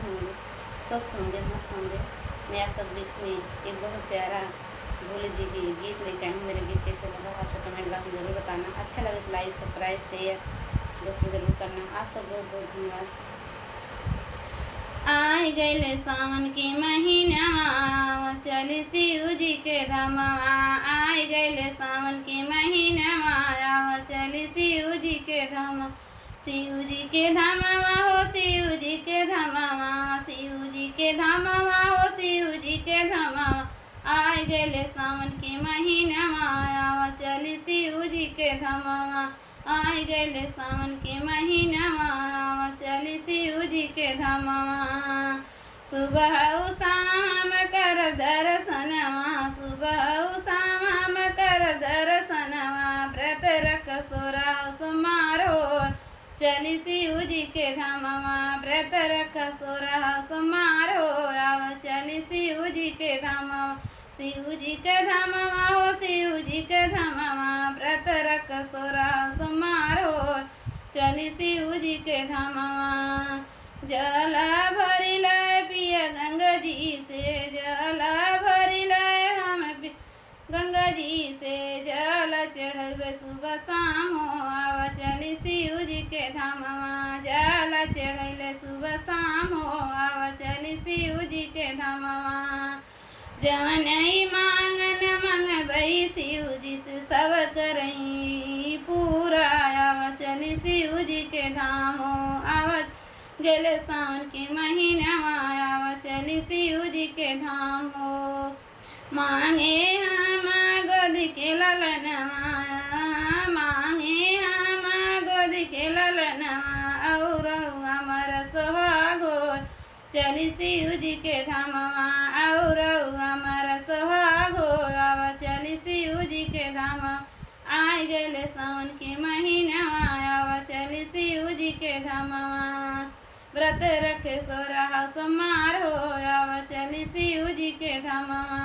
होंगे, स्वस्थ होंगे, मस्त होंगे। मैं आप सब बीच में एक बहुत प्यारा भोले जी की गीत लेकर आई हूँ। मेरे गीत कैसे लगा आपको कमेंट बॉक्स में ज़रूर बताना। अच्छा लगे तो लाइक, सब्सक्राइब, शेयर दोस्तों ज़रूर करना। आप सब बहुत बहुत धन्यवाद। आई गए सावन के महीना, चली शिव जी के धामवा। आई गए सावन के महीना, चली शिव जी के धाम। शिव जी के धामवा हो, शिव जी के धामवा, शिव जी के धामवा हो, शिव जी के धामवा। आई गए सावन के महीना, चली शिव जी के धामवा। आई गए सावन के महीना, चली शिव जी के धामवा। सुबह शाम करब दर्शनवा, सुबह शाम करब दर्शनवा। व्रत रख सोरह सोमवार हो, चली शिव जी के धामवा। व्रत रख सोरह सोमवार हो, आव चली शिव जी के धामवा। शिव जी के धामवा हो, शिव जी के धामवा। व्रत रख सोरह सोमवार हो, चली शिव जी के धामवा। जल भरी लाए पिया गंगा जी से, जल भरी लाए हम गंगा जी से। जल चढ़े सुबह शाम हो, आव चली शिव जी के धामवा। जल चढ़े सुबह शाम हो, आव चली शिव जी के धामवा। जवन मांगन मंगबई शिव जी से, सब करई पूरा। आव चली शिव जी के धाम हो, आव गेले सावन के महीना, आव चली शिव जी के धाम हो। मांगे हम गोद के ललनवा, मांगे हम गोद के ललनवा। और अमर सोहागो, चली शिव जी के धामवा। और अमर सोहागो, आव चली शिव जी के धामवा। आई गए सावन के महीना, आव चली शिव जी के धामवा। व्रत रखे सोरह सोमवार हो, आव चली शिव जी के धामवा।